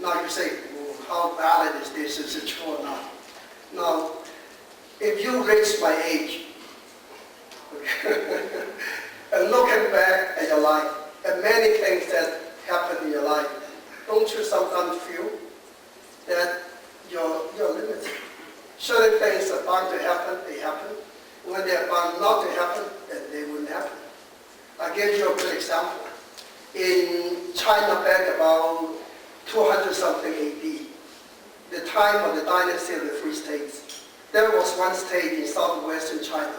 Now you say, well, how valid is this? Is it true or not? Now, if you reach my age, and looking back at your life, and many things that happen in your life, don't you sometimes feel that you're limited? Certain things are bound to happen, they happen. When they're bound not to happen, then they wouldn't happen. I'll give you a good example. In China back about 200-something AD, the time of the dynasty of the Three States, there was one state in southwestern China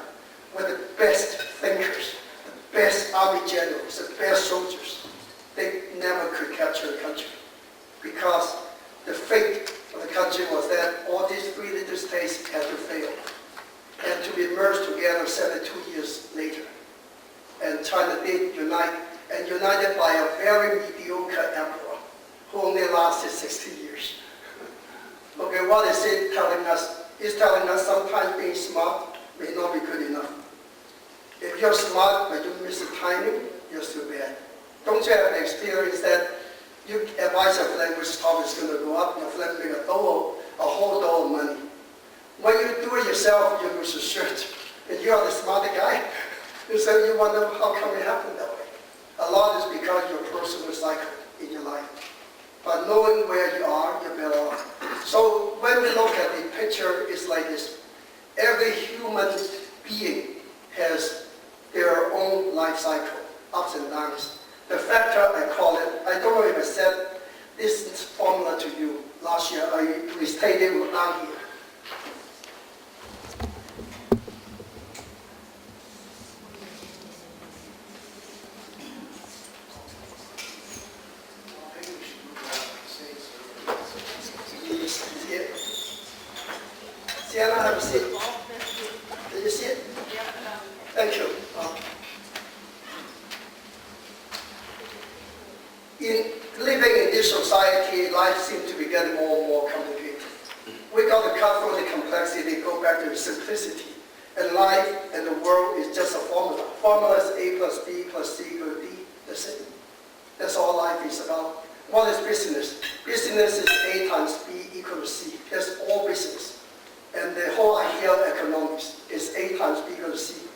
where the best thinkers, the best army generals, the best soldiers, they never could capture the country because the fate of the country was that all these three little states had to fail and to be merged together 72 years later. And China did unite, and united by a very mediocre emperor who only lasted 60 years. Okay, what is it telling us? It's telling us sometimes being smart may not be good enough. If you're smart but you miss the timing, you're still bad. Don't you have the experience that you advise your friend which stock is going to go up, your friend make a whole dough of money. When you do it yourself, you lose your shirt, and you are the smarter guy. So you wonder how come it happened that way. A lot is because your personal cycle in your life. But knowing where you are, you're better off. So when we look at the picture, it's like this. Every human being has their own life cycle, ups and downs. The factor, I call it, I don't know if I said this formula to you last year. I restated it down here. Sienna, have a seat. Did you see it? Thank you. In living in this society, life seems to be getting more and more complicated. We got to cut through the complexity, go back to the simplicity. And life and the world is just a formula. Formula is A plus B plus C equal to D. That's it. That's all life is about. What is business? Business is A times B equal to C. That's all business. And the whole idea of economics is A times B equal to C.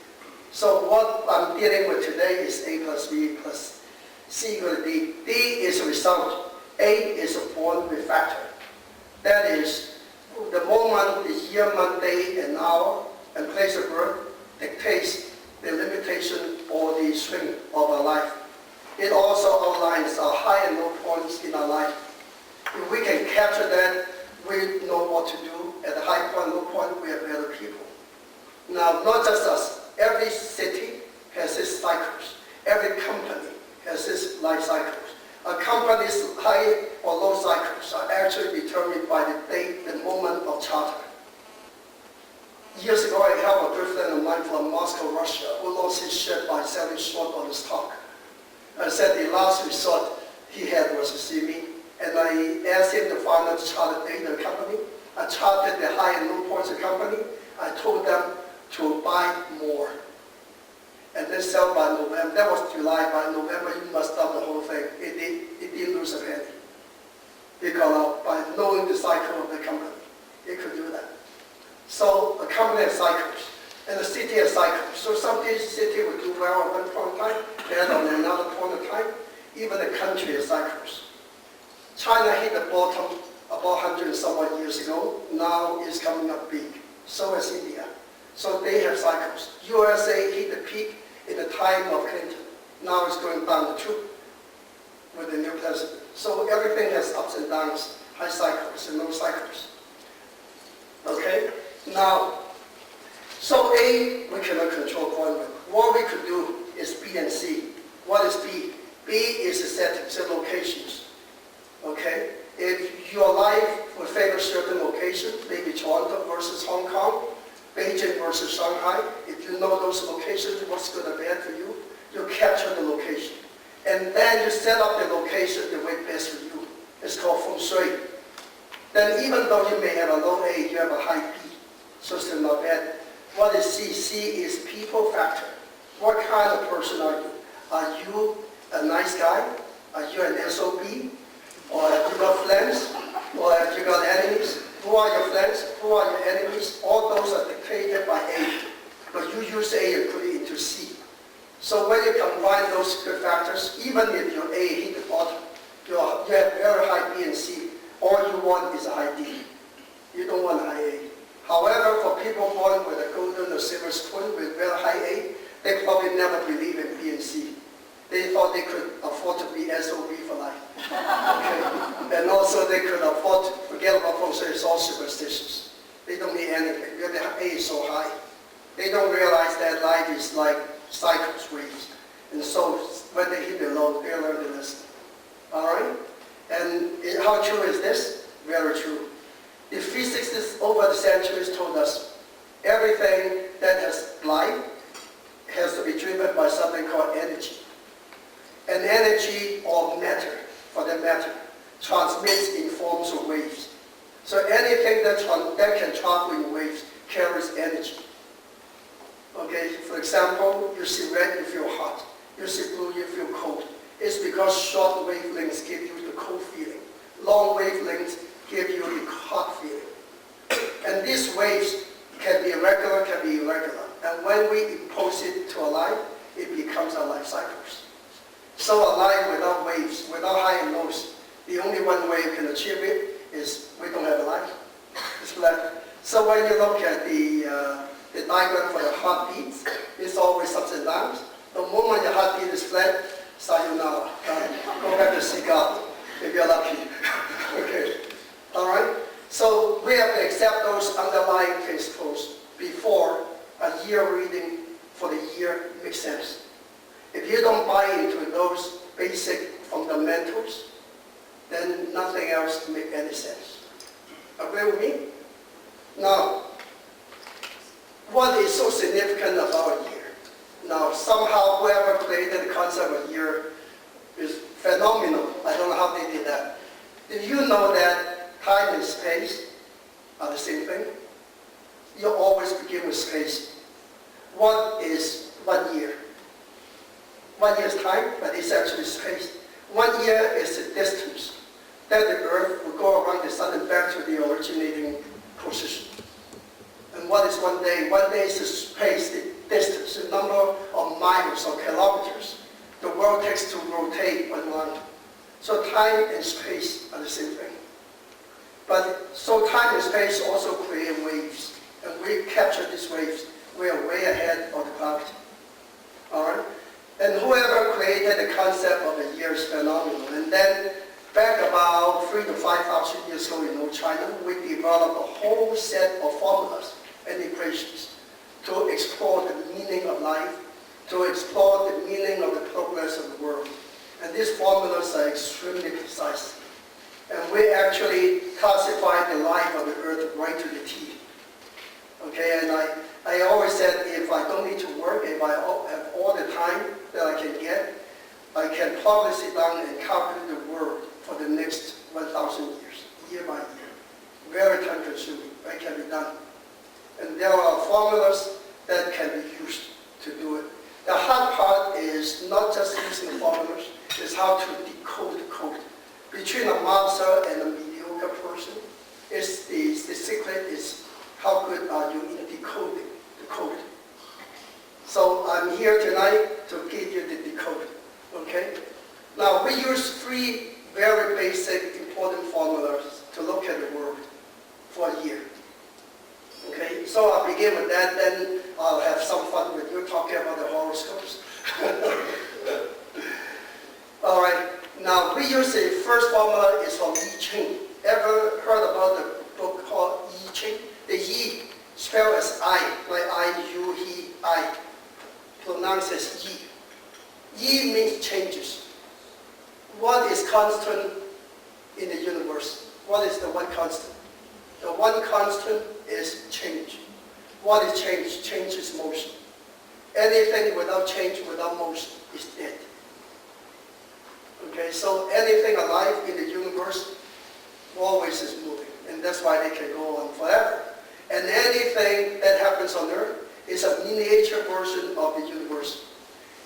So what I'm dealing with today is A plus B plus C equal to D. D is a result. A is a born with factor. That is, the moment, the year, month, day, and hour, and place of birth dictates the limitation or the swing of our life. It also outlines our high and low points in our life. If we can capture that, we know what to do. At the high point, low point, we are better people. Now, not just us. Every city has its cycles. Every company has its life cycles. A company's high or low cycles are actually determined by the date, the moment of charter. Years ago, I helped a good friend of mine from Moscow, Russia, who lost his ship by selling short on his stock. I said the last resort he had was to see me, and I asked him to find out the charter date of the company. I charted the high and low points of the company. I told them to buy more, and then sell by November. That was July. By November, you must stop the whole thing. It didn't lose a penny. Because by knowing the cycle of the company, it could do that. So a company has cycles, and the city has cycles. So some city will do well at one point in time, bad on another point in time. Even the country has cycles. China hit the bottom about 100 and somewhat years ago. Now it's coming up big. So has India. So they have cycles. USA hit the peak in the time of Clinton. Now it's going down the tube with the new president. So everything has ups and downs, high cycles and low cycles. Okay? Now, so A, we cannot control appointment. What we could do is B and C. What is B? B is the settings, the locations. Okay? If your life would favor certain locations, maybe Toronto versus Hong Kong, Beijing versus Shanghai, if you know those locations, what's good or bad for you, you capture the location. And then you set up the location the way best for you. It's called Fengshui. Then even though you may have a low A, you have a high B. So it's not bad. What is C? C is people factor. What kind of person are you? Are you a nice guy? Are you an SOB? Or have you got friends? Or have you got enemies? Who are your friends? Who are your enemies? All those are dictated by A. But you use A and put it into C. So when you combine those good factors, even if your A hit the bottom, you have very high B and C. All you want is a high D. You don't want a high A. However, for people born with a golden or silver spoon with very high A, they probably never believe in B and C. They thought they could afford to be SOB for life. Okay? And also they could afford to forget about Fengshui. It's all superstitious. They don't need anything. Their A is so high. They don't realize that life is like cycles, waves. And so when they hit the low, they learn the lesson. All right? And how true is this? Very true. The physicists over the centuries told us everything that has life has to be driven by something called energy. And energy or matter, for that matter, transmits in forms of waves. So anything that can travel in waves carries energy. Okay, for example, you see red, you feel hot. You see blue, you feel cold. It's because short wavelengths give you the cold feeling. Long wavelengths give you the hot feeling. And these waves can be regular, can be irregular. And when we impose it to a life, it becomes our life cycles. So a life without waves, without high and lows, the only one way you can achieve it is we don't have a life. It's flat. So when you look at the diagram for the heartbeats, it's always ups and downs. The moment your heartbeat is flat, sayonara. Go back to seek out if you're lucky. Okay. All right? So we have to accept those underlying principles before a year reading for the year makes sense. If you don't buy into those basic fundamentals, then nothing else makes any sense. Agree with me? Now, what is so significant about a year? Now, somehow whoever created the concept of a year is phenomenal. I don't know how they did that. Did you know that time and space are the same thing? You always begin with space. What is 1 year? 1 year is time, but it's actually space. 1 year is the distance that the Earth will go around the sun and back to the originating position. And what is 1 day? 1 day is the space, the distance, the number of miles or kilometers the world takes to rotate around. So time and space are the same thing. But so time and space also create waves, and we capture these waves. We are way ahead of the gravity. All right? And whoever created the concept of a year is phenomenal. And then back about 3,000 to 5,000 years ago in Old China, we developed a whole set of formulas and equations to explore the meaning of life, to explore the meaning of the progress of the world. And these formulas are extremely precise. And we actually classify the life of the Earth right to the T. Okay, and I always said if I don't need to work, if I have all the time that I can get, I can probably sit down and calculate the world for the next 1,000 years, year by year. Very time consuming, but it can be done. And there are formulas that can be used to do it. The hard part is not just using formulas, it's how to decode the code. Between a master and a mediocre person, the secret is how good are you in decoding the code. So I'm here tonight to give you the decode, okay? Now we use 3 very basic important formulas to look at the world for a year. Okay, so I'll begin with that, then I'll have some fun with you talking about the horoscopes. All right, now we use the first formula is from I Ching. Ever heard about the book called I Ching? The Yi, spelled as I, like I, pronounced as Yi. Yi means changes. What is constant in the universe? What is the one constant? The one constant is change. What is change? Change is motion. Anything without change, without motion, is dead. Okay, so anything alive in the universe always is moving, and that's why they can go on forever. And anything that happens on Earth is a miniature version of the universe.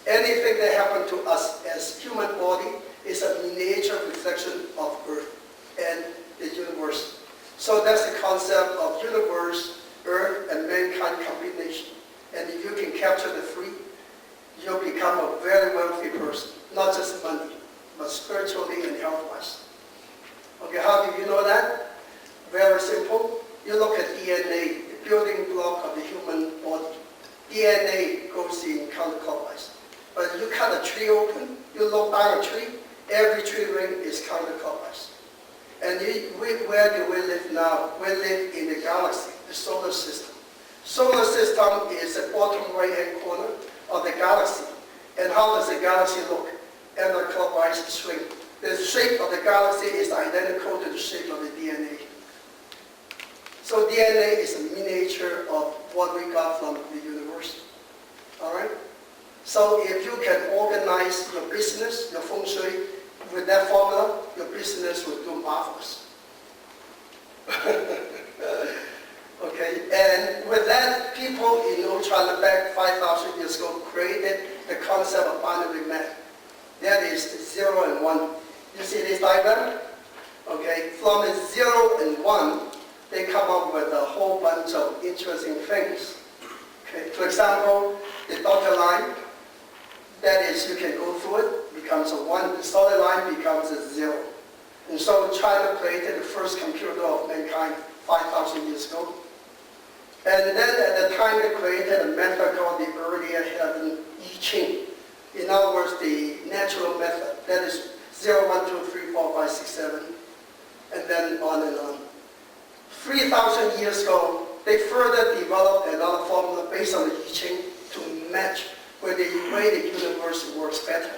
Anything that happened to us as human body is a miniature reflection of Earth and the universe. So that's the concept of universe, Earth, and mankind combination. And if you can capture the three, you'll become a very wealthy person. Not just money, but spiritually and health-wise. Okay, how do you know that? Very simple. You look at DNA, the building block of the human body. DNA goes in counterclockwise. But you cut a tree open, you look down a tree, every tree ring is counterclockwise. And where do we live now? We live in the galaxy, the solar system. Solar system is the bottom right-hand corner of the galaxy. And how does the galaxy look? Anti-clockwise swing. The shape of the galaxy is identical to the shape of the DNA. So DNA is a miniature of what we got from the universe. All right? So if you can organize your business, your Fengshui, with that formula, your business will do marvelous. Okay, and with that, people in old China back 5,000 years ago created the concept of binary math. That is 0 and 1. You see this diagram? Okay, from the 0 and 1, they come up with a whole bunch of interesting things. Okay, for example, the dotted line, that is, you can go through it, becomes a 1. The solid line becomes a 0. And so China created the first computer of mankind 5,000 years ago. And then at the time they created a method called the earlier heaven I Ching. In other words, the natural method, that is 0, 1, 2, 3, 4, 5, 6, 7, and then on and on. 3,000 years ago, they further developed another formula based on the I Ching to match with the way the universe works better.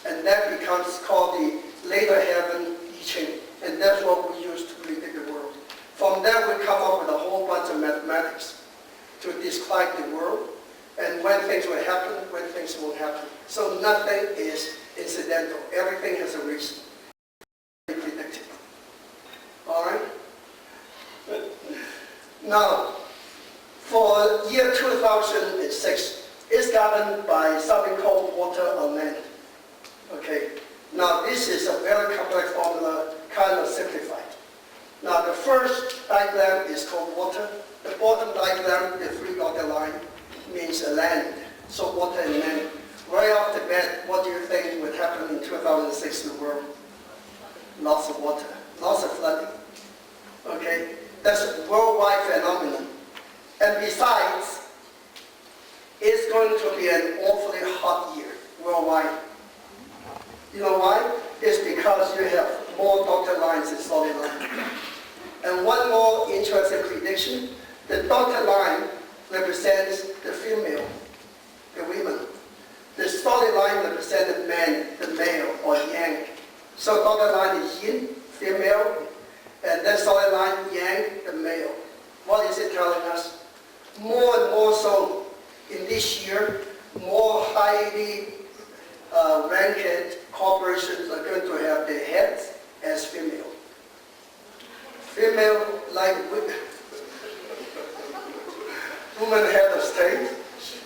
And that becomes called the later heaven I Ching. And that's what we use to predict the world. From there, we come up with a whole bunch of mathematics to describe the world and when things will happen, when things won't happen. So nothing is incidental. Everything has a reason. Predictable. All right? Now, for year 2006, it's governed by something called water on land. Okay. Now, this is a very complex formula, kind of simplified. Now, the first diagram is called water. The bottom diagram, the three dotted line, means land. So water and land. Right off the bat, what do you think would happen in 2006 in the world? Lots of water, lots of flooding. Okay, that's a worldwide phenomenon. And besides, it's going to be an awfully hot year worldwide. You know why? It's because you have more dotted lines than solid lines. And one more interesting prediction, the dotted line represents the female, the women. The solid line represents the man, the male, or yang. So dotted line is yin, female, and then solid line, yang, the male. What is it telling us? More and more so, in this year, more highly ranked corporations are going to have their heads as female. Female like women. Women head of state,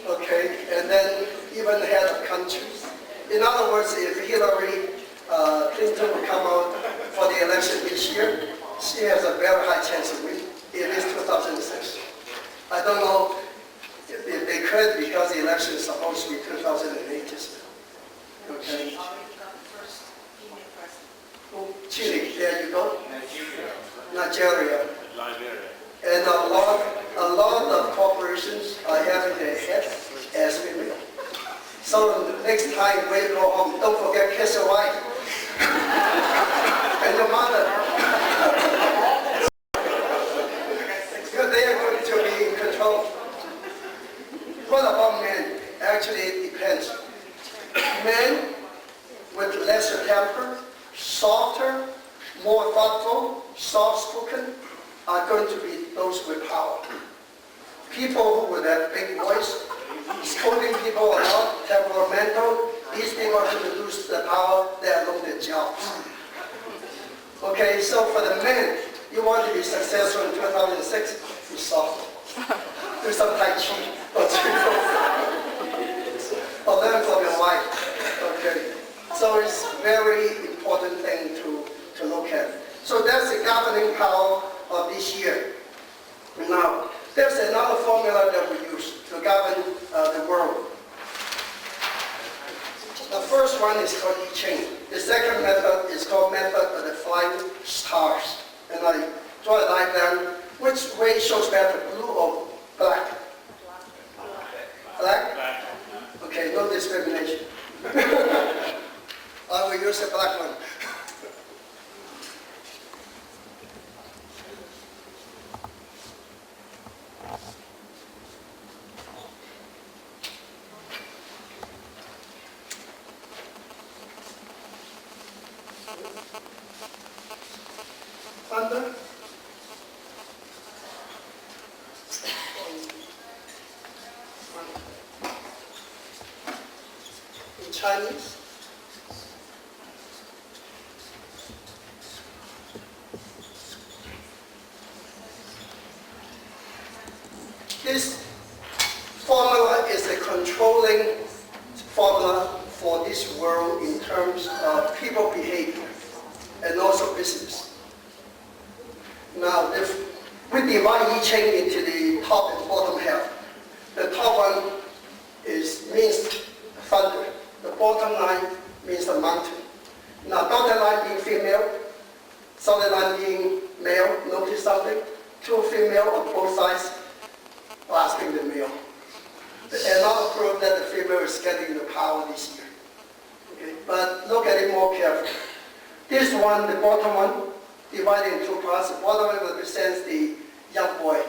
okay, and then even head of countries. In other words, if Hillary Clinton will come out for the election this year, she has a very high chance of winning. It is 2006. I don't know if they could because the election is supposed to be 2008. Okay. Oh, Chile, there you go. Nigeria. Liberia. And a lot of corporations are having their heads as female. So next time when you go home, don't forget kiss your wife and your mother. Because they are going to be in control. What about men? Actually, it depends. Men with lesser temper, softer, more thoughtful, soft-spoken, are going to be those with power. People who with that big voice, scolding people a lot, temperamental, these people are going to lose the power, they are losing their jobs. Okay, so for the men, you want to be successful in 2006, be soft. Do some Tai Chi or learn from your wife. life. Okay, so it's very important thing to look at. So that's the governing power of this year. Now, there's another formula that we use to govern the world. The first one is called I Ching. The second method is called method of the flying stars. And I draw a diagram. Which way shows better, blue or black? Black? Okay, no discrimination. I will use a black one. Thunder. In Chinese. This formula is a controlling formula for this world in terms of people behavior and also business. Now, if we divide I Ching into the top and bottom half. The top one means thunder. The bottom line means the mountain. Now, dotted line being female, solid line being male. Notice something? Two female on both sides blasting the male. Another proof that the female is getting the power this year. Okay? But look at it more carefully. This one, the bottom one, divided in two parts. The bottom one represents the young boy.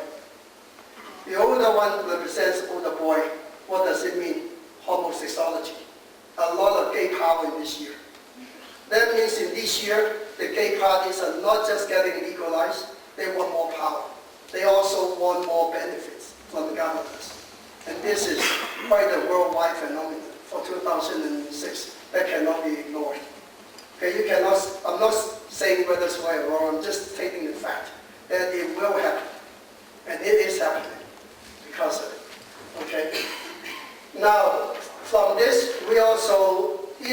The older one represents older boy. What does it mean? Homosexuality. A lot of gay power in this year. That means in this year, the gay parties are not just getting legalized, they want more power. They also want more benefits from the governments. And this is quite a worldwide phenomenon for 2006 that cannot be ignored. Okay, you cannot, I'm not saying whether it's right or wrong, I'm just stating the fact that it will happen. And it is happening because of it. Okay? Now, from this, it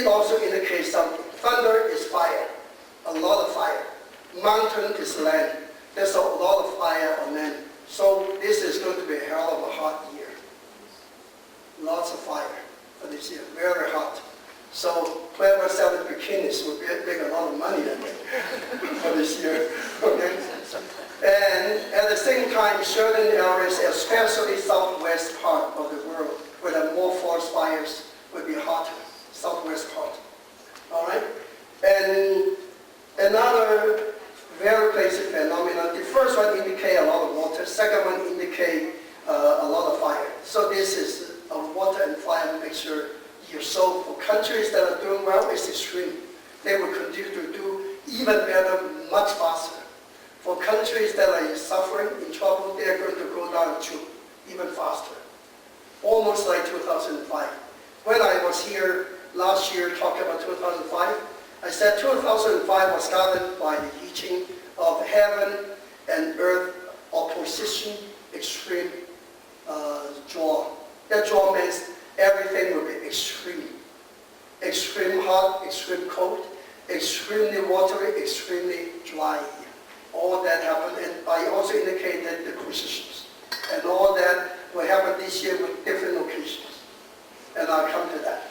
also indicates something. Thunder is fire, a lot of fire. Mountain is land. There's a lot of fire on land. So this is going to be a hell of a hot year. Lots of fire for this year, very hot. So whoever selling bikinis will make a lot of money for this year. Okay? And at the same time, certain areas, especially southwest part of the world, where there are more forest fires, will be hotter, southwest part. All right? And another very basic phenomenon. The first one indicates a lot of water. Second one indicates a lot of fire. So this is a water and fire mixture year. So for countries that are doing well, it's extreme. They will continue to do even better, much faster. For countries that are suffering, in trouble, they're going to go down too, even faster. Almost like 2005. When I was here last year talking about 2005, I said 2005 was governed by the teaching of heaven and earth opposition, extreme draw. That draw means everything will be extreme. Extreme hot, extreme cold, extremely watery, extremely dry. All that happened, and I also indicated the positions. And all that will happen this year with different locations. And I'll come to that.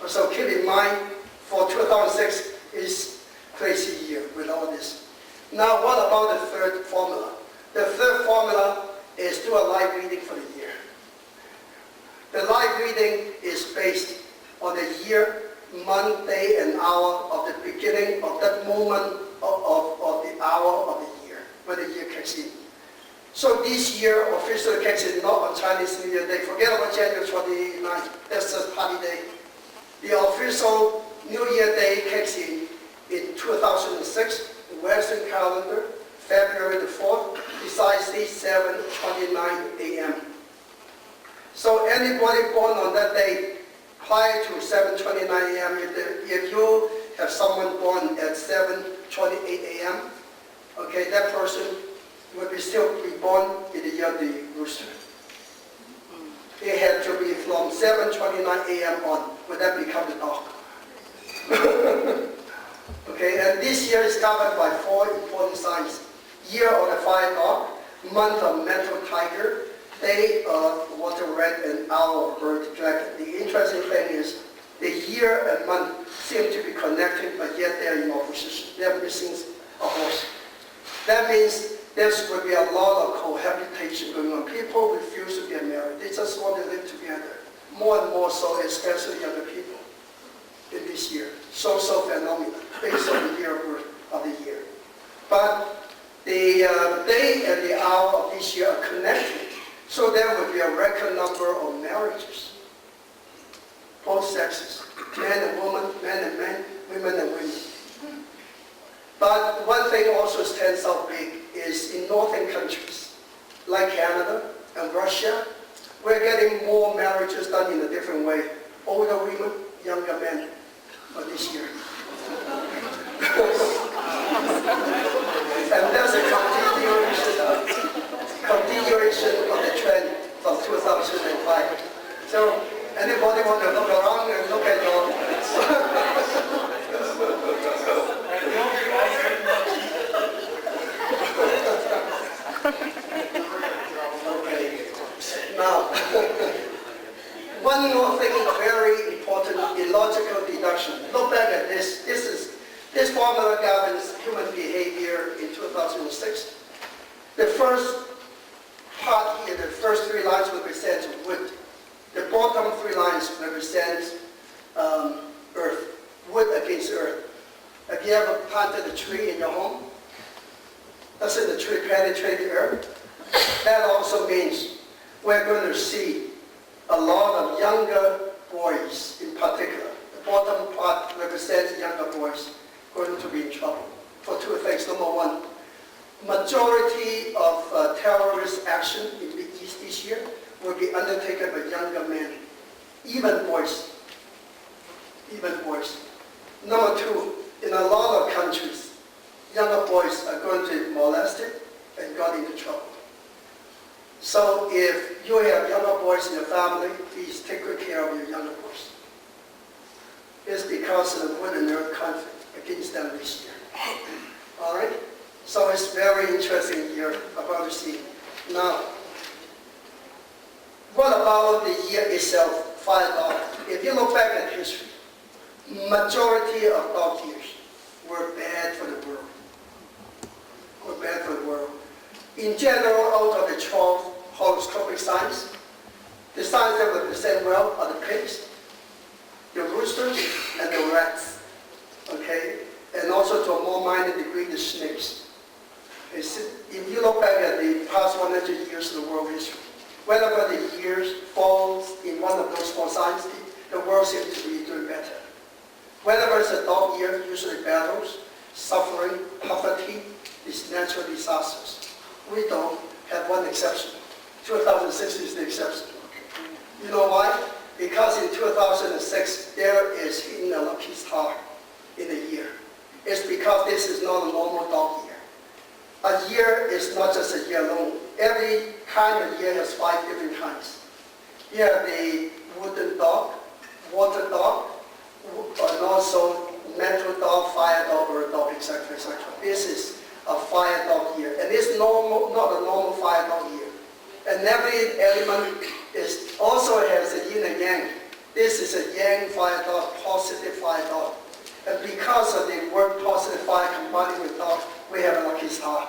So keep in mind, for 2006 is crazy year with all this. Now, what about the third formula? The third formula is do a live reading for the year. The live reading is based on the year, month, day, and hour of the beginning of that moment of the hour of the year, when the year kicks in. So this year officially kicks in not on Chinese New Year Day. Forget about January 29th. That's just party day. The official New Year Day kicks in 2006, the Western calendar, February the 4th, precisely 7:29 a.m. So anybody born on that day prior to 7:29 a.m., if you have someone born at 7:28 a.m., okay, that person will be still be born in the year of the rooster. it had to be from 7:29 a.m. on. Would that become the dark? Okay, and this year is covered by 4 important signs. Year of the fire dog, month of metal tiger, day of water rat, and hour of bird dragon. The interesting thing is the year and month seem to be connected, but yet they're in opposition. They're missing a horse. That means there's going to be a lot of cohabitation going on. People refuse to get married. They just want to live together. More and more so, especially younger people in this year. Social phenomena based on the year of birth of the year. But the day and the hour of this year are connected. So there will be a record number of marriages. Both sexes. Men and women, men and men, women and women. But one thing also stands out big is in northern countries, like Canada and Russia, we're getting more marriages done in a different way. Older women, younger men for this year. And there's a continuation of the trend from 2005. So anybody want to look around and look at your... Now, one more thing, very important, illogical deduction. Look back at this. This formula governs human behavior in 2006. The first part here, the first 3 lines represent wood. The bottom 3 lines represent earth, wood against earth. Have you ever planted a tree in your home? Doesn't the tree penetrate the earth? That also means we're going to see a lot of younger boys in particular. The bottom part represents younger boys going to be in trouble for 2 things. Number one, majority of terrorist action in the East this year will be undertaken by younger men, even boys. Even boys. Number 2, in a lot of countries, younger boys are going to be molested and got into trouble. So if you have younger boys in your family, please take good care of your younger boys. It's because of the wood and earth conflict against them this year. All right? So it's very interesting year about to see. Now, what about the year itself, 5 dogs? If you look back at history, majority of dog years were bad for the world. Were bad for the world. In general, out of the 12 horoscopic signs, the signs that represent well are the pigs, the roosters, and the rats. Okay? And also to a more minor degree, the snakes. If you look back at the past 100 years of the world history, whenever the years falls in one of those 4 signs, the world seems to be doing better. Whenever it's a dog year, usually battles, suffering, poverty, these natural disasters. We don't have one exception. 2006 is the exception. You know why? Because in 2006, there is hidden a lucky star in the year. It's because this is not a normal dog year. A year is not just a year alone. Every kind of year has 5 different kinds. You have the wooden dog, water dog, and also metal dog, fire dog, earth dog, etc., etc. This is a fire dog year, and it's normal, not a normal fire dog year. And every element also has a yin and yang. This is a yang fire dog, positive fire dog. And because of the word positive fire combined with dog, we have a lucky star.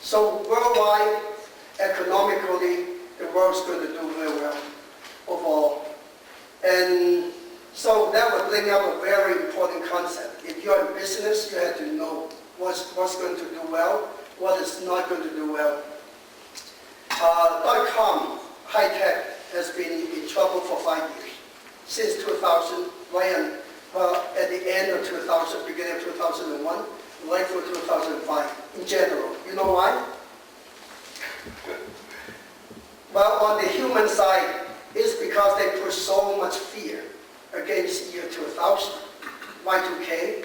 So worldwide, economically, the world's going to do very well overall. And so that would bring up a very important concept. If you're in business, you have to know what's going to do well, what is not going to do well. .com, high tech, has been in trouble for 5 years. Since 2000, at the end of 2000, beginning of 2001, right through 2005, in general. You know why? Well, on the human side, it's because they put so much fear against year 2000, Y2K.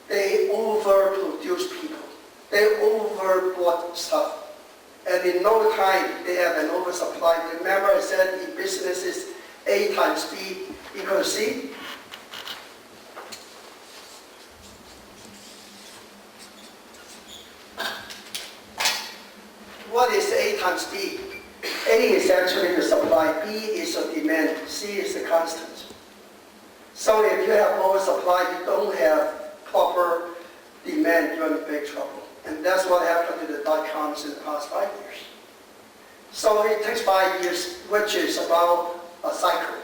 They overproduce people. They overbought stuff. And in no time, they have an oversupply. Remember I said in businesses, A times B equals C? What is A times B? A is actually the supply, B is the demand, C is the constant. So if you have oversupply, you don't have proper demand, you're in big trouble. And that's what happened to the dot-coms in the past 5 years. So it takes 5 years, which is about a cycle.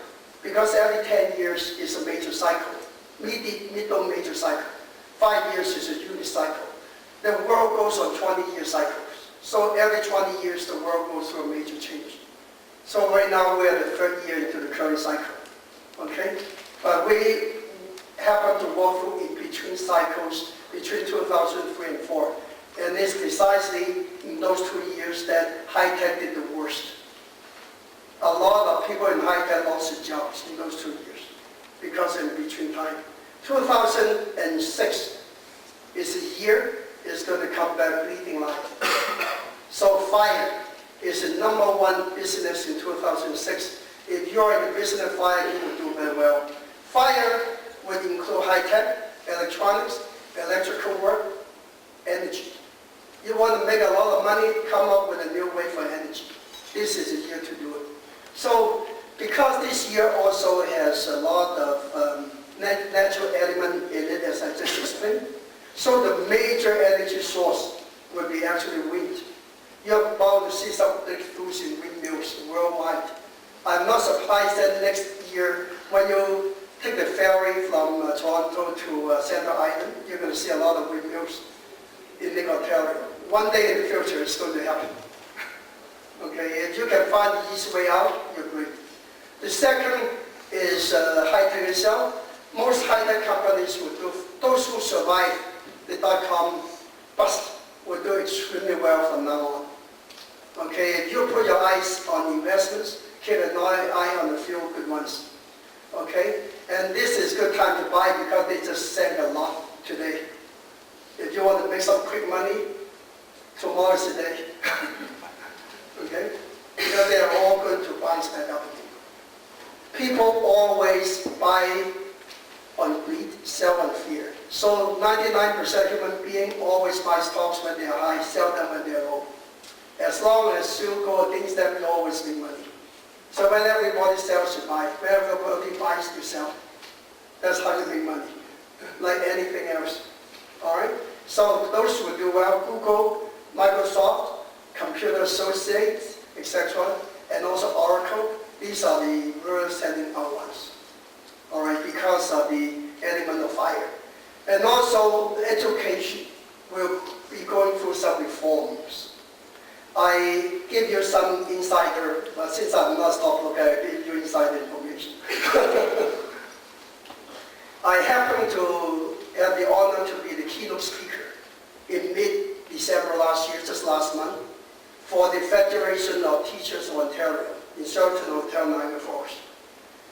Because every 10 years is a major cycle, middle major cycle. 5 years is a unit cycle. The world goes on 20-year cycles. So every 20 years, the world goes through a major change. So right now, we're the third year into the current cycle, okay? But we happen to walk through in between cycles between 2003 and 4. And it's precisely in those 2 years that high-tech did the worst. A lot of people in high-tech lost their jobs in those 2 years because in between time. 2006 is a year it's going to come back bleeding life. So fire is the #1 business in 2006. If you're in the business of fire, you will do very well. Fire would include high-tech, electronics, electrical work, energy. You want to make a lot of money, come up with a new way for energy. This is the year to do it. So because this year also has a lot of natural element in it, as I just explained, so the major energy source will be actually wind. You're about to see some breakthroughs in windmills worldwide. I'm not surprised that next year, when you take the ferry from Toronto to Centre Island, you're going to see a lot of windmills in Lake Ontario. One day in the future, it's going to happen. Okay, if you can find the easy way out, you're great. The second is high-tech itself. Most high-tech companies will do, those who survive the dot-com bust will do extremely well from now on. Okay, if you put your eyes on investments, keep an eye on the few good ones. Okay, and this is good time to buy because they just sank a lot today. If you want to make some quick money, tomorrow is the day. Okay, because they are all good to bounce back up again. People always buy on greed, sell on fear. So 99% human being always buy stocks when they are high, sell them when they are low. As long as you go against them, you always make money. So when everybody sells, you buy. When everybody buys, you sell. That's how you make money, like anything else. All right? So those who do well, Google, Microsoft, Computer Associates, etc., and also Oracle, these are the really standing out ones. All right, because of the element of fire. And also, education will be going through some reforms. I give you some insider, but since I'm not stockbroker, I give you insider information. I happen to have the honor to be the keynote speaker in mid-December last year, just last month, for the Federation of Teachers of Ontario in Sheraton Hotel, Niagara Falls.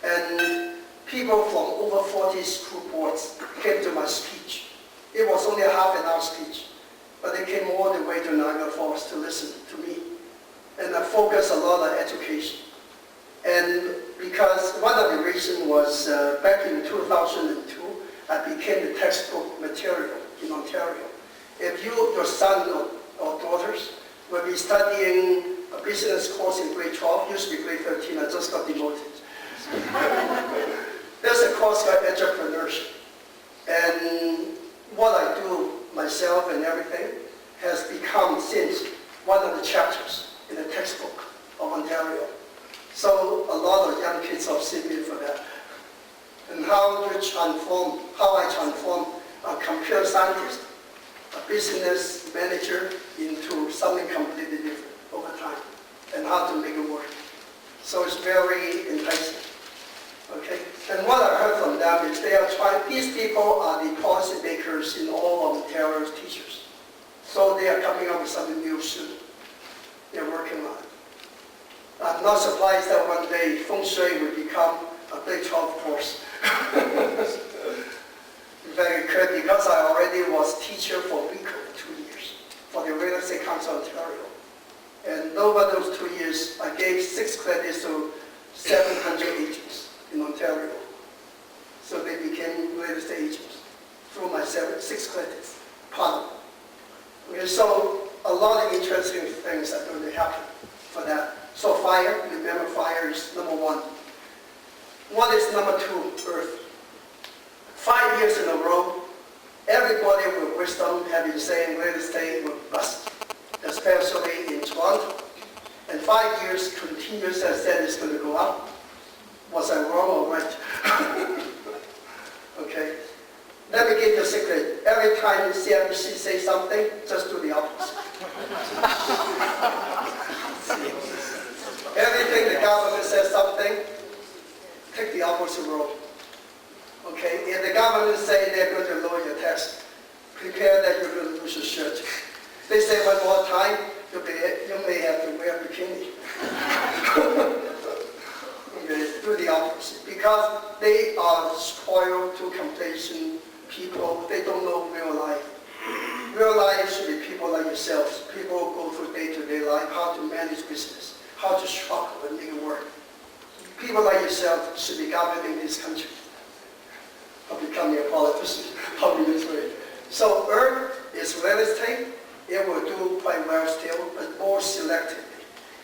And people from over 40 school boards came to my speech. It was only a half-an-hour speech, but they came all the way to Niagara Falls to listen to me. And I focused a lot on education. And because one of the reasons was back in 2002, I became the textbook material in Ontario. If your son or daughters will be studying a business course in grade 12, used to be grade 13, I just got demoted. There's a course called entrepreneurship. And what I do myself and everything has become since one of the chapters in the textbook of Ontario. So a lot of young kids have seen me for that. And how I transform a computer scientist, a business manager into something completely different over time, and how to make it work. So it's very enticing. Okay? And what I heard from them is they are trying, these people are the policy makers in all of Ontario's teachers. So they are coming up with something new soon. They're working on it. I'm not surprised that one day Fengshui will become a grade 12 course. Very good, because I already was teacher for RICO 2 years, for the Real Estate Council of Ontario. And over those 2 years, I gave 6 credits to 700 agents in Ontario. So they became real estate agents through my 6 credits, partner. Okay, so a lot of interesting things are going to happen for that. So fire, remember fire is number 1. What is number 2? Earth. 5 years in a row, everybody with wisdom have been saying real estate will bust, especially in Toronto. And 5 years continuous has said it's going to go up. Was I wrong or right? Okay. Let me give you a secret. Every time CNBC says something, just do the opposite. Everything the government says something, take the opposite road. Okay? If the government say they're going to lower your tax, prepare that you're going to lose your shirt. They say one more time, you may have to wear a bikini. Okay, do the opposite. Because they are spoiled to completion people. They don't know real life. Real life should be people like yourselves. People who go through day-to-day life, how to manage business, how to struggle and make it work. People like yourself should be governing this country. Or becoming a politician, probably this way. So Earth is real estate. It will do quite well still, but more selectively.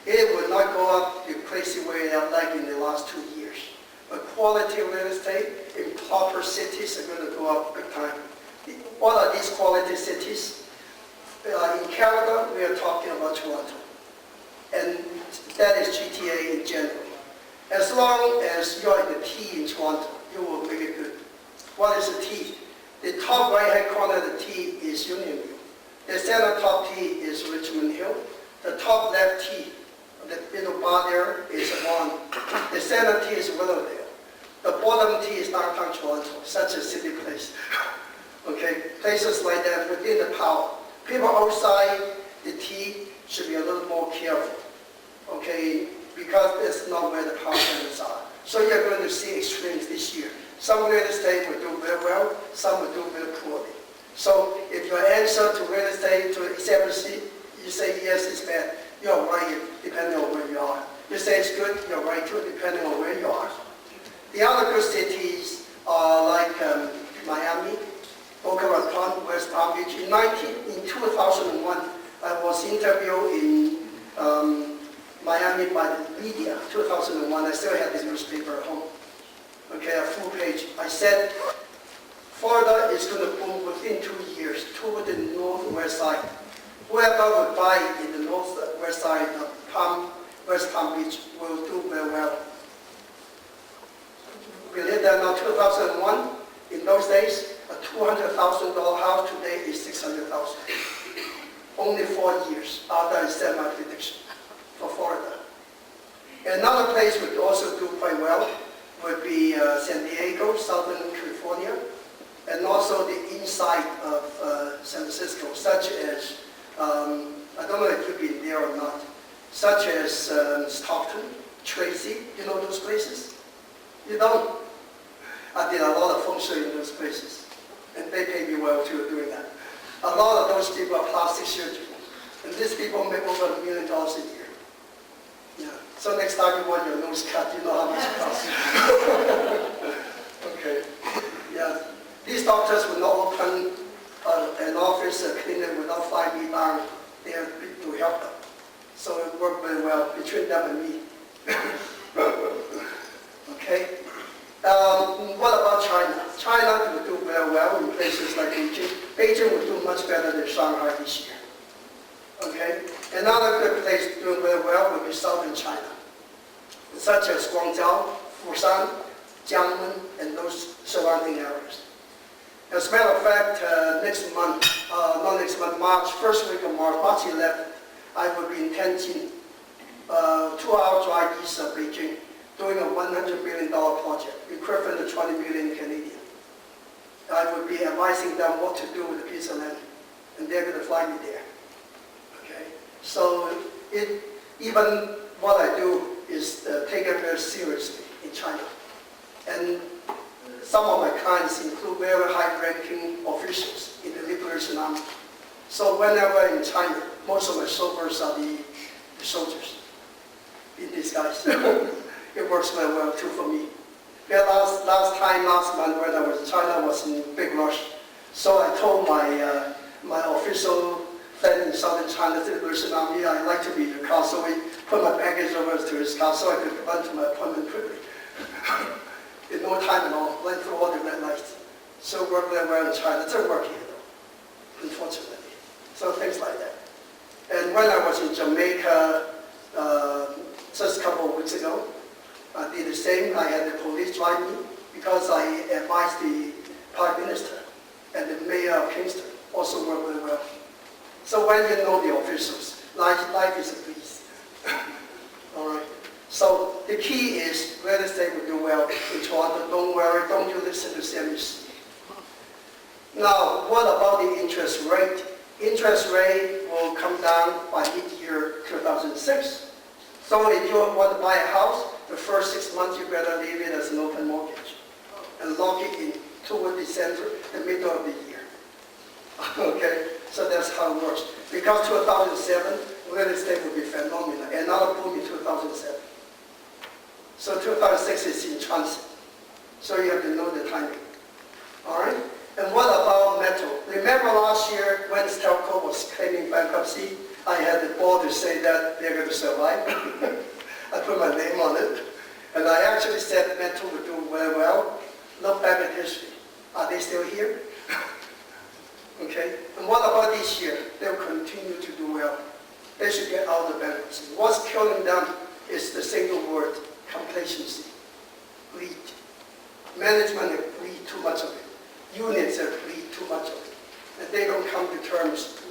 It will not go up the crazy way like in the last 2 years. But quality real estate in proper cities are going to go up big time. What are these quality cities? In Canada, we are talking about Toronto. And that is GTA in general. As long as you're in the T in Toronto, you will make it good. What is the T? The top right-hand corner of the T is Unionville. The center top T is Richmond Hill. The top left T, the middle bar there, is Vaughan. The center T is Willowdale. The bottom T is downtown Toronto, such a city place. Okay, places like that within the power. People outside the T should be a little more careful. Okay, because it's not where the power centers are. So you're going to see extremes this year. Some real estate will do very well, some will do very poorly. So if your answer to real estate, to CNBC, you say yes, it's bad, you're right depending on where you are. You say it's good, you're right too, depending on where you are. The other good cities are like Miami, Boca Raton, West Palm Beach. In 2001, I was interviewed in Miami by the media, 2001. I still have this newspaper at home. Okay, a full page. I said, Florida is going to boom within 2 years toward the northwest side. Whoever would buy in the northwest side of West Palm Beach will do very well. Believe that now, 2001, in those days, a $200,000 house today is $600,000. Only 4 years after I said my prediction for Florida. Another place would also do quite well would be San Diego, Southern California, and also the inside of San Francisco, such as, I don't know if you've been there or not, such as Stockton, Tracy, you know those places? You don't? I did a lot of Fengshui in those places, and they pay me well too doing that. A lot of those people are plastic surgeons, and these people make over $1 million a year. Yeah. So next time you want your nose cut, you know how much it costs. Okay. Yeah. These doctors will not open an office, a clinic without flying me down there to help them. So it worked very well between them and me. Okay. What about China? China will do very well in places like Beijing. Beijing will do much better than Shanghai this year. Okay? Another good place doing very well will be southern China, such as Guangzhou, Fusan, Jiangmen, and those surrounding areas. As a matter of fact, March, first week of March, March 11th, I will be in Tianjin, 2-hour drive east of Beijing, doing a $100 million project, equivalent to 20 million Canadian. I will be advising them what to do with the piece of land, and they're going to fly me there. Okay, so even what I do is taken very seriously in China, and some of my clients include very high-ranking officials in the Liberation Army. So whenever in China, most of my chauffeurs are the the soldiers in disguise. It works very well too for me. Yeah, last month when I was in China, I was in big rush. So I told my official friend in southern China, the Russian Army, I'd like to be in the car. So we put my baggage over to his car so I could run to my appointment quickly. In no time at all, went through all the red lights. So it worked very well in China. It doesn't work here though, unfortunately. So things like that. And when I was in Jamaica just a couple of weeks ago, I did the same. I had the police drive me because I advised the Prime Minister and the Mayor of Kingston. Also work very well. So when you know the officials, life is a breeze. All right. So the key is real estate will do well in Toronto. Don't worry, don't you listen to CNBC. Now, what about the interest rate? Interest rate will come down by mid-year 2006. So if you want to buy a house, the first 6 months you better leave it as an open mortgage and lock it in toward the middle of the year. Okay, so that's how it works. Because 2007, real estate will be phenomenal. Another boom in 2007. So 2006 is in transit. So you have to know the timing. All right? And what about metal? Remember last year when Telco was claiming bankruptcy, I had the board to say that they're going to survive. I put my name on it. And I actually said metal would do very well. Look back at history. Are they still here? Okay. And what about this year? They'll continue to do well. They should get out of bankruptcy. What's killing them is the single word, complacency, greed. Management have greed too much of it. Unions have greed too much of it. And they don't come to terms.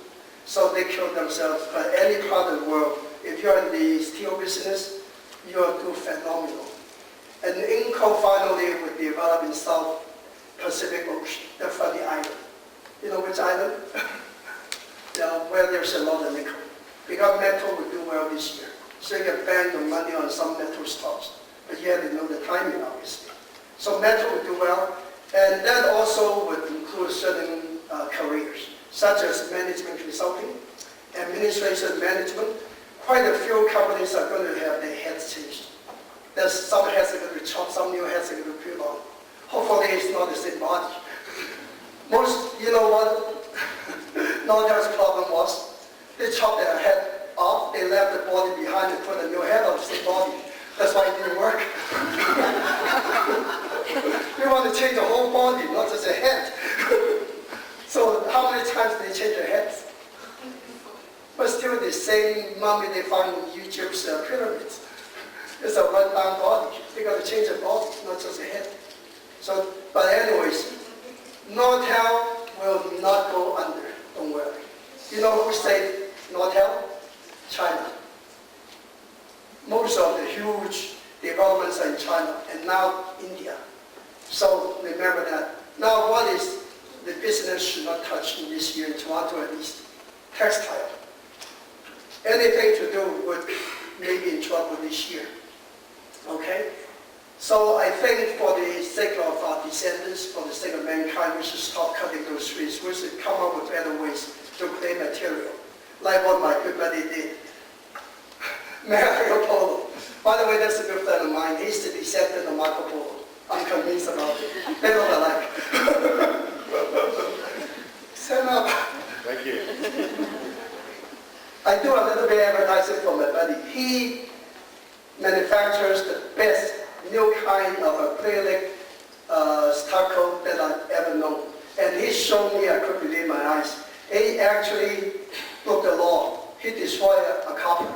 So they kill themselves. But any part of the world, if you're in the steel business, you'll do phenomenal. And Inco finally will develop in South Pacific Ocean, the funny island. You know which island? Where there's a lot of nickel. Because metal will do well this year. So you can bank the money on some metal stocks. But you have to know the timing, obviously. So metal will do well. And that also would include certain careers, such as management consulting, administration management. Quite a few companies are going to have their heads changed. There's some heads are going to be chopped, some new heads are going to be put on. Hopefully it's not the same body. Most, you know what Nortel's problem was? They chopped their head off, they left the body behind and put a new head on the same body. That's why it didn't work. We want to change the whole body, not just a head. So how many times did they change their heads? But still the same mummy they found in Egypt's pyramids. It's a run-down body. They got to change the body, not just a head. So, but anyways, Nortel will not go under, don't worry. You know who saved Nortel? China. Most of the huge developments are in China, and now India. So remember that. Now what is the business should not touch in this year in Toronto at least? Textile. Anything to do with maybe in trouble this year. Okay? So I think for the sake of our descendants, for the sake of mankind, we should stop cutting those trees. We should come up with better ways to create material. Like what my good buddy did. Marco Polo. By the way, that's a good friend of mine. He's the descendant of Marco Polo. I'm convinced about it. They look alike. Stand up. Thank you. I do a little bit of advertising for my buddy. He manufactures the best new kind of acrylic stucco that I've ever known. And he showed me, I couldn't believe my eyes. He actually broke the law. He destroyed a copper.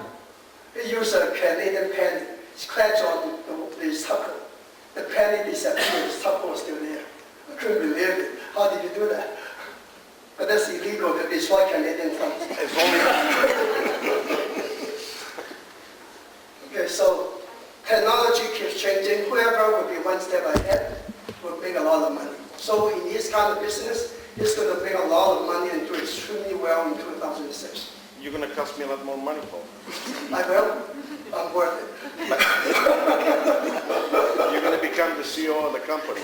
He used a Canadian penny, scratched on the stucco. The penny disappeared, the stucco was still there. I couldn't believe it. How did you do that? But that's illegal to destroy Canadian funds. Okay, so technology keeps changing. Whoever will be one step ahead will make a lot of money. So in this kind of business, it's going to make a lot of money and do extremely well in 2006. You're going to cost me a lot more money, Paul. I will. I'm worth it. You're going to become the CEO of the company.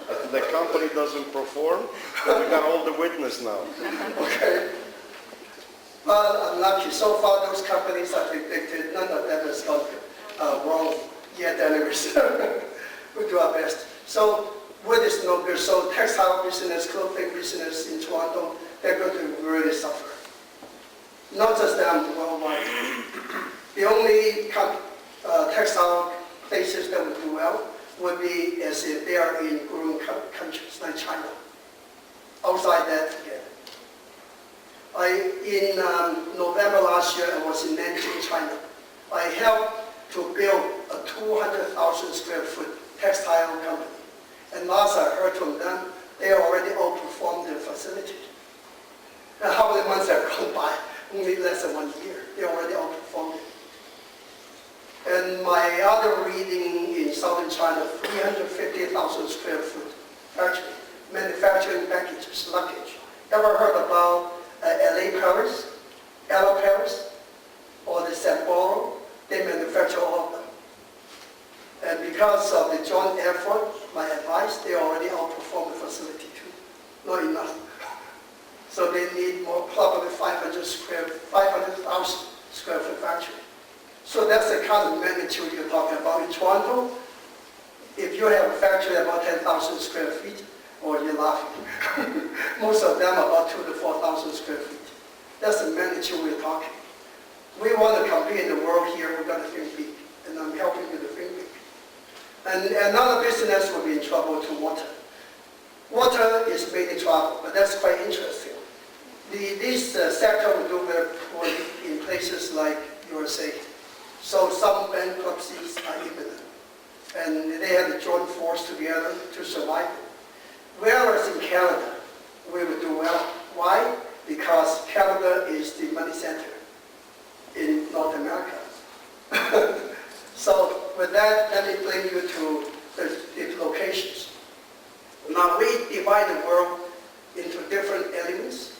If the company doesn't perform, we got all the witness now. Okay. But I'm lucky. So far, those companies I predicted, none of them has gone wrong yet anyways. We do our best. So wood is no good. So textile business, clothing business in Toronto, they're going to really suffer. Not just them, worldwide. The only textile places that would do well would be as if they are in growing countries like China. Outside that, again. In November last year, I was in Nanjing, China. I helped to build a 200,000 square foot textile company. And last I heard from them, they already outperformed their facility. And how many months have gone by? Only less than 1 year. They already outperformed it. And my other reading in southern China, 350,000 square foot factory, manufacturing packages, luggage. Ever heard about LA Paris, Ella Paris, or the Sapporo? They manufacture all of them. And because of the joint effort, my advice, they already outperform the facility too. Not enough. So they need more, probably 500,000 square foot factory. So that's the kind of magnitude you're talking about. In Toronto, if you have a factory about 10,000 square feet, or you're laughing. Most of them about 2,000 to 4,000 square feet. That's the magnitude we're talking. We want to compete in the world here, we've got to think big. And I'm helping you to think big. And another business will be in trouble to water. Water is mainly travel, but that's quite interesting. This sector will do very poorly in places like USA. So some bankruptcies are imminent. And they have to join force together to survive it. Whereas in Canada, we will do well. Why? Because Canada is the money center in North America. So with that, let me bring you to the locations. Now we divide the world into different elements.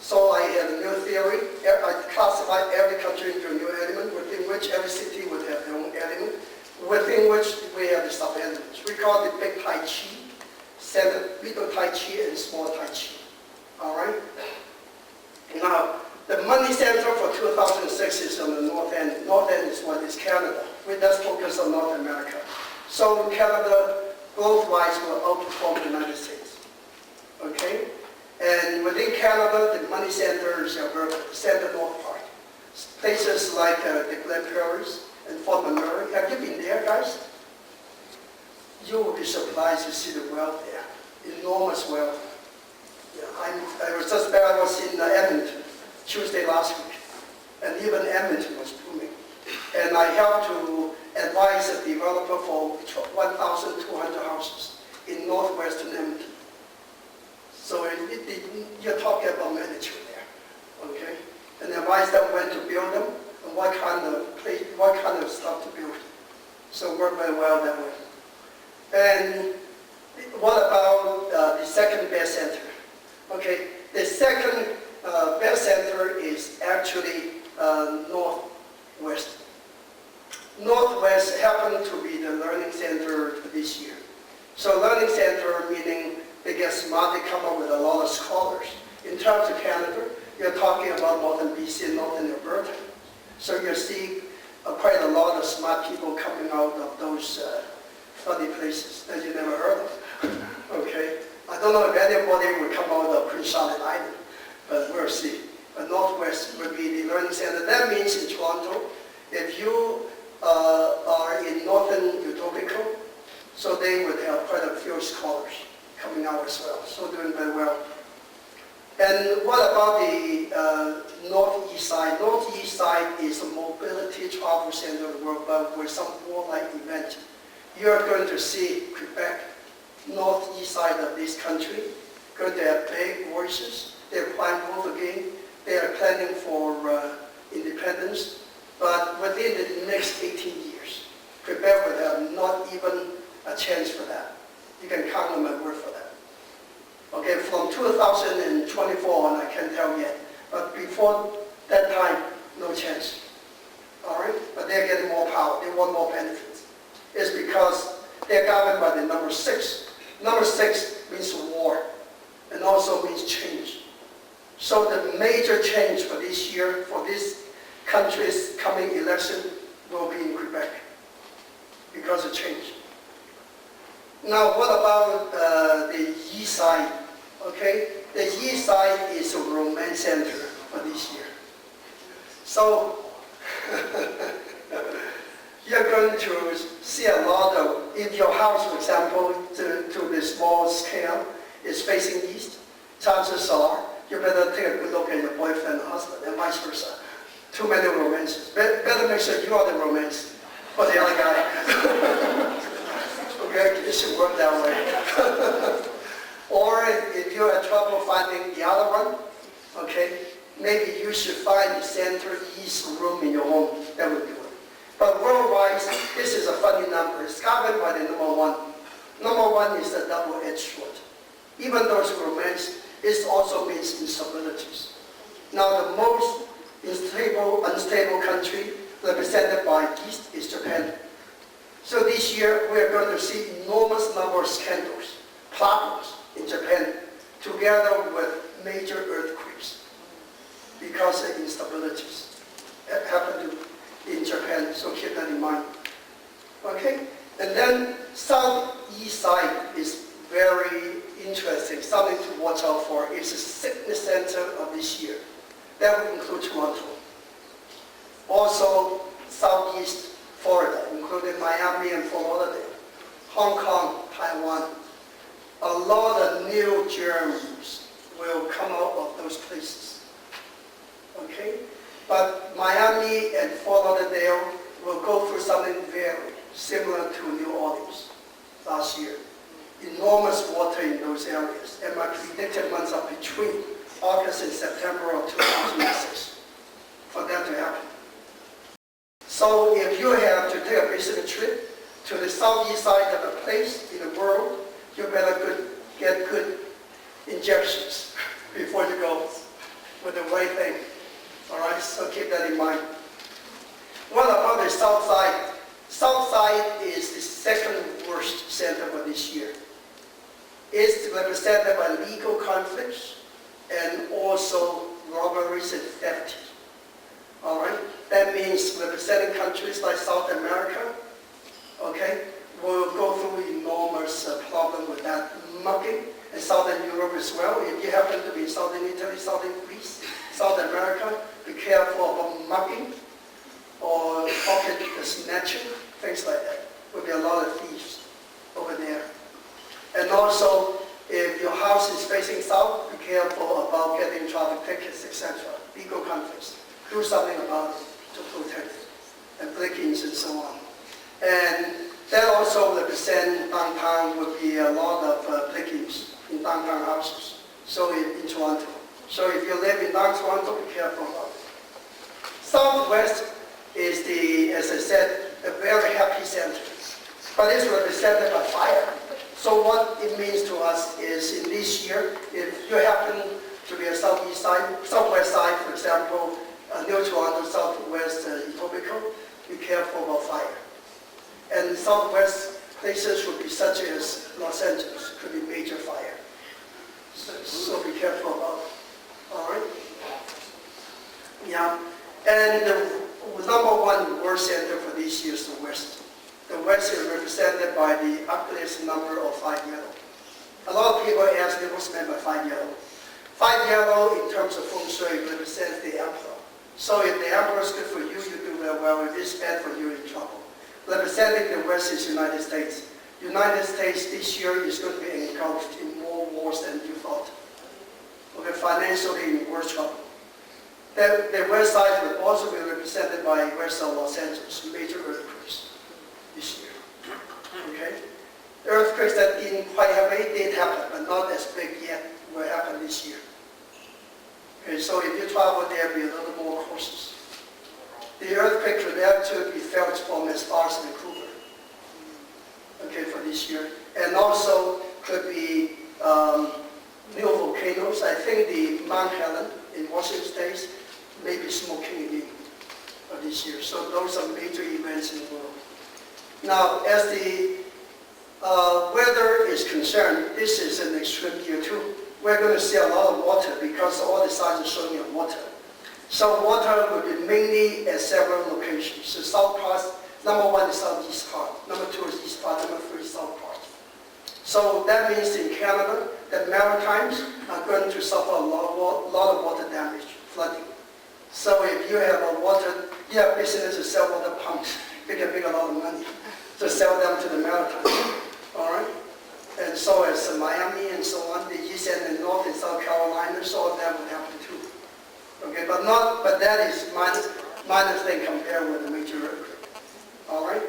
So I have a new theory. I classify every country into a new element, within which every city would have their own element, within which we have the sub-elements. We call it big Tai Chi, middle Tai Chi, and small Tai Chi. All right? Now, the money center for 2006 is on the north end. North end is what is Canada. We just focus on North America. So Canada, growth-wise, will outperform the United States. Okay? And within Canada, the money centers are the center-north part. Places like the Glen Prairies and Fort McMurray. Have you been there, guys? You will be surprised to see the wealth there. Enormous wealth. Yeah, I was in Edmonton Tuesday last week, and even Edmonton was booming. And I helped to advise a developer for 1,200 houses in northwestern Edmonton. So you're talking about magnitude there, okay? And advise them when to build them and what kind of stuff to build. So work very well that way. And what about the second best center? Okay, the second best center is actually northwest. Northwest happened to be the learning center this year. So learning center meaning they get smart, they come up with a lot of scholars. In terms of Canada, you're talking about northern BC and northern Alberta. So you see quite a lot of smart people coming out of those funny places that you never heard of. Okay? I don't know if anybody would come out of Prince Charlotte Island, but we'll see. But Northwest would be the learning center. That means in Toronto, if you are in northern Etobicoke, so they would have quite a few scholars coming out as well. So doing very well. And what about the northeast side? Northeast side is a mobility travel center of the world, but with some warlike event. You're going to see Quebec, northeast side of this country, going to have big voices. They're applying vote again. They are planning for independence. But within the next 18 years, Quebec would have not even a chance for that. You can count on my word for that. Okay, from 2024 on, I can't tell yet. But before that time, no chance. All right? But they're getting more power. They want more benefits. It's because they're governed by the number 6. Number 6 means war and also means change. So the major change for this year, for this country's coming election, will be in Quebec because of change. Now, what about the east side? Okay, the east side is a romance center for this year. So you're going to see a lot of, if your house, for example, to the small scale, is facing east, chances are you better take a good look at your boyfriend and husband, and vice versa. Too many romances. Better make sure you are the romance for the other guy. Okay, it should work that way. Or if you have trouble finding the other one, okay, maybe you should find the center east room in your home. That would do it. But worldwide, this is a funny number. It's covered by the number one. Number one is a double-edged sword. Even though it's romance, it also means instabilities. Now, the most unstable country represented by East is Japan. So this year, we are going to see enormous number of scandals, problems in Japan, together with major earthquakes because of instabilities that happen in Japan, so keep that in mind. Okay? And then southeast side is very interesting, something to watch out for. It's a sickness center of this year. That would include Toronto. Also, southeast Florida, including Miami and Fort Lauderdale, Hong Kong, Taiwan. A lot of new germs will come out of those places. Okay? But Miami and Fort Lauderdale will go through something very similar to New Orleans last year. Enormous water in those areas. And my predicted months are between August and September of 2006 for that to happen. So if you have to take a business trip to the southeast side of a place in the world, you better get good injections before you go with the right thing. All right, so keep that in mind. What about the south side? South side is the second worst center for this year. It's represented by legal conflicts and also robberies and theft. All right, that means representing countries like South America, okay, will go through enormous problem with that mugging, and Southern Europe as well. If you happen to be in Southern Italy, Southern Greece, South America, be careful about mugging or pocket snatching, things like that. Will be a lot of thieves over there. And also, if your house is facing south, be careful about getting traffic tickets, etc. Legal conflicts. Do something about it to protect it, and break-ins and so on. And that also represents downtown would be a lot of break-ins in downtown houses. So in Toronto. So if you live in downtown Toronto, be careful about it. Southwest is the, as I said, a very happy center, but it's represented by fire. So what it means to us is in this year, if you happen to be a southeast side, southwest side, for example, New Toronto, southwest Etobicoke, be careful about fire. And southwest places would be such as Los Angeles, could be major fire. So be careful about it. All right? Yeah. And the number one worst center for this year is the West. The West is represented by the ugliest number of 5 yellow. A lot of people ask me what's meant by 5 yellow. 5 yellow in terms of Fengshui represents the emperor. So if the emperor is good for you, you do very well. If it's bad for you, you're in trouble. Representing the West is United States. United States this year is going to be engulfed in more wars than you thought. Okay, financially in worse trouble. The west side will also be represented by west of Los Angeles, major earthquakes this year. Okay? Earthquakes that didn't quite have it did happen, but not as big yet will happen this year. Okay, so if you travel there, be a little more cautious. The earthquake could actually be felt from as far as Vancouver, okay, for this year. And also could be new volcanoes. I think the Mount Helen in Washington State may be smoking again for this year. So those are major events in the world. Now, as the weather is concerned, this is an extreme year too. we're going to see a lot of water because all the signs are showing you water. So water will be mainly at several locations. So south part, number 1 is southeast part, number 2 is east part, number 3 is south part. So that means in Canada, the Maritimes are going to suffer a lot of water damage, flooding. So if you have you have business to sell water pumps, you can make a lot of money to sell them to the Maritimes, all right? And so as Miami and so on, the East and the North and South Carolina, so that would happen too. Okay, but that is minor thing compared with the major earthquake. All right?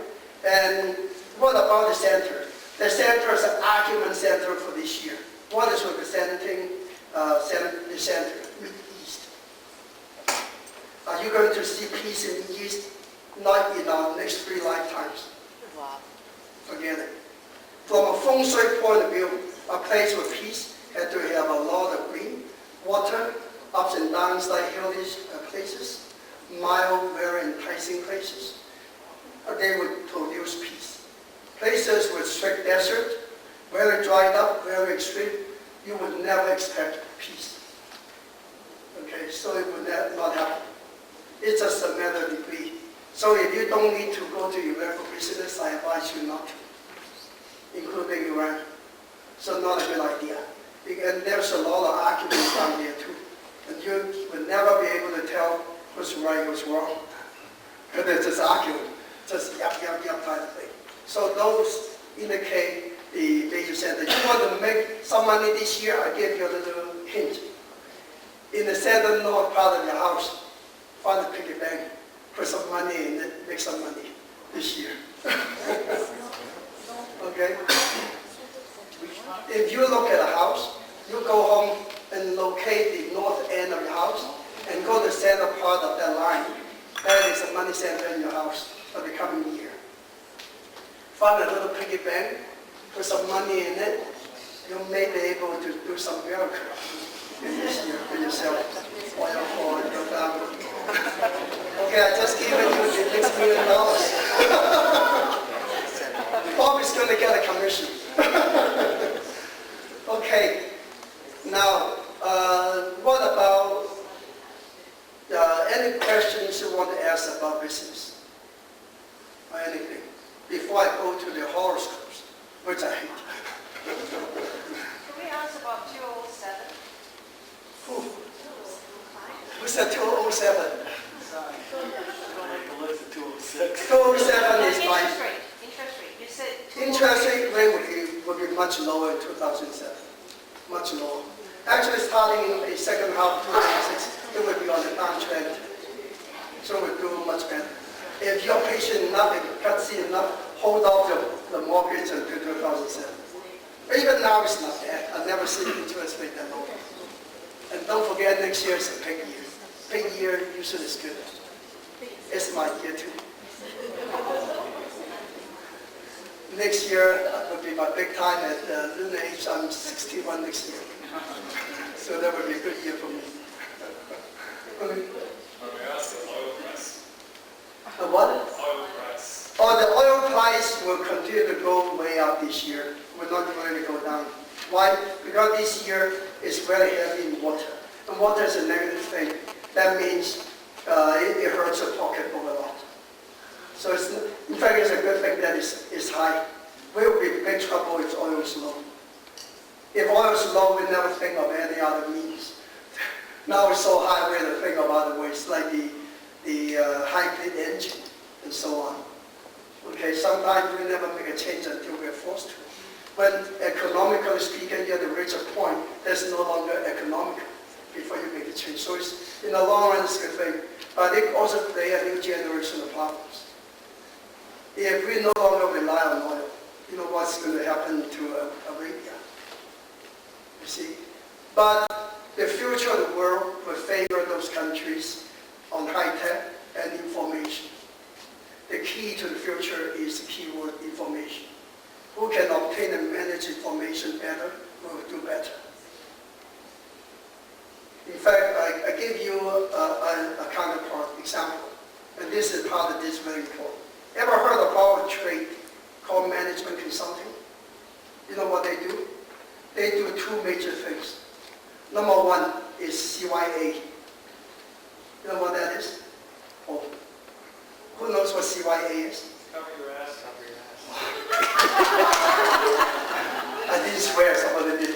And what about the center? The center is an argument center for this year. What is representing the center? Mid-East. Are you going to see peace in the East? Not in our next 3 lifetimes. Wow. Forget it. From a Fengshui point of view, a place with peace had to have a lot of green, water, ups and downs like hillish places, mild, very enticing places. They would produce peace. Places with strict desert, very dried up, very extreme, you would never expect peace. Okay, so it would not happen. It's just a matter of degree. So if you don't need to go to Iran for business, I advise you not to, including Iran. So not a good idea. And there's a lot of arguments down there too. And you will never be able to tell who's right, who's wrong. Because they're just arguing, just yap kind of thing. So those indicate the major center. You want to make some money this year, I give you a little hint. In the center north part of your house, find a piggy bank, put some money in it, make some money this year. Okay? If you look at a house, you go home and locate the north end of your house and go to the center part of that line. That is a money center in your house for the coming year. Find a little piggy bank, put some money in it, you may be able to do some miracle in this year for yourself or your family. Okay, I just given you the next $1 million. Bob is going to get a commission. Okay, now what about any questions you want to ask about business or anything before I go to the horoscopes, which I hate. Can we ask about 207? Who's that 207? Sorry. Don't make the list of 206. 207 is my Interest rate. Interest rate. You said interest rate would be much lower in 2007, much lower. Actually, starting in the second half of 2006, it would be on the downtrend, so it would do much better. If you're patient enough, if you gutsy enough, hold off the mortgage until 2007. But even now, it's not bad. I've never seen interest rate that low. And don't forget, next year is a big year. Big year usually is good. It's my year too. Next year will be my big time at lunar age. I'm 61 next year. So that would be a good year for me. The what? Oil price. Oh, the oil price will continue to go way up this year. Will not really go down. Why? Because this year is very heavy in water. And water is a negative thing. That means it hurts your pocketbook a lot. So it's, in fact, it's a good thing that it's high. We'll be in big trouble if oil is low. If oil is low, we never think of any other means. Now it's so high, we have to think of other ways, like the hybrid engine and so on. Okay, sometimes we never make a change until we're forced to. When economically speaking, you're at the reach a point that's no longer economical before you make the change. So it's, in the long run, it's a good thing. But it also creates a new generation of problems. If we no longer rely on oil, you know what's going to happen to Arabia. You see? But the future of the world will favor those countries on high tech and information. The key to the future is the keyword information. Who can obtain and manage information better will do better. In fact, I give you a counterpart example, and this is part of this very important. Ever heard about a trade called management consulting? You know what they do? They do two major things. Number one is CYA. You know what that is? Oh, who knows what CYA is? Cover your ass. Cover your ass. I didn't swear, somebody did.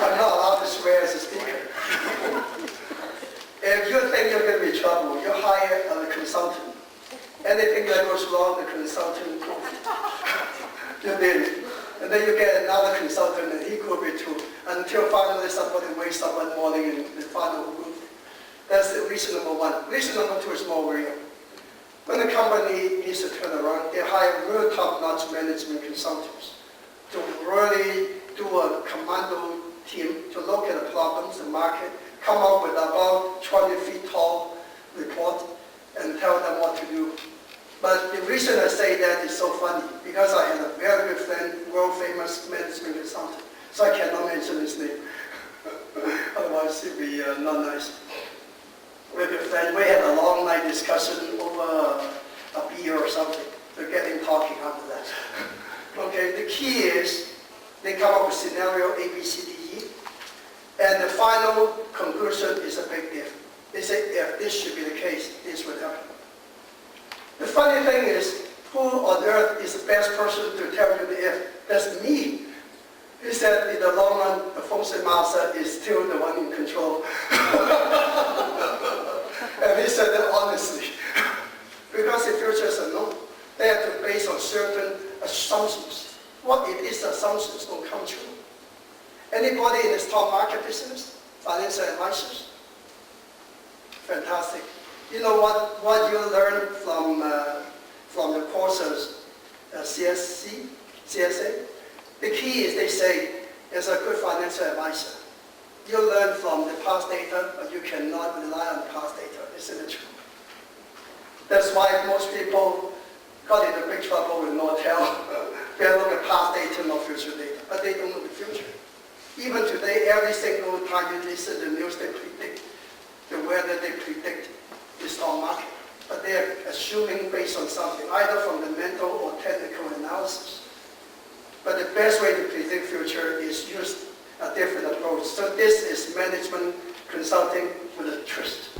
I'm not allowed to swear as a speaker. If you think you're going to be in trouble, you hire a consultant. Anything that goes wrong, the consultant will. You did it. And then you get another consultant, and he could be too. Until finally somebody wakes up one morning and they find out who. That's the reason number one. Reason number two is more real. When the company needs to turn around, they hire real top-notch management consultants to really do a commando team to look at the problems, the market, come up with about 20 feet tall report and tell them what to do. But the reason I say that is so funny, because I had a very good friend, world-famous management consultant, so I cannot mention his name. Otherwise, it'd be not nice. With a friend, we had a long night discussion over a beer or something to get him talking after that. Okay, the key is they come up with scenario A, B, C, D, E, and the final conclusion is a big if. They say if this should be the case, this would happen. The funny thing is, who on earth is the best person to tell you the if? That's me. He said in the long run, the Fengshui master is still the one in control. And he said that honestly. Because the future is unknown. They have to base on certain assumptions. What if these assumptions don't come true? Anybody in the stock market business? Financial advisors? Fantastic. You know what you learn from the courses, CSA? The key is they say, as a good financial advisor, you learn from the past data, but you cannot rely on past data. Isn't it true? That's why most people got into big trouble with Nortel. They look at past data, not future data, but they don't know the future. Even today, every single time you listen to the news, they predict the weather, they predict the stock market. But they're assuming based on something, either fundamental or technical analysis. But the best way to predict future is use a different approach. So this is management consulting with a twist.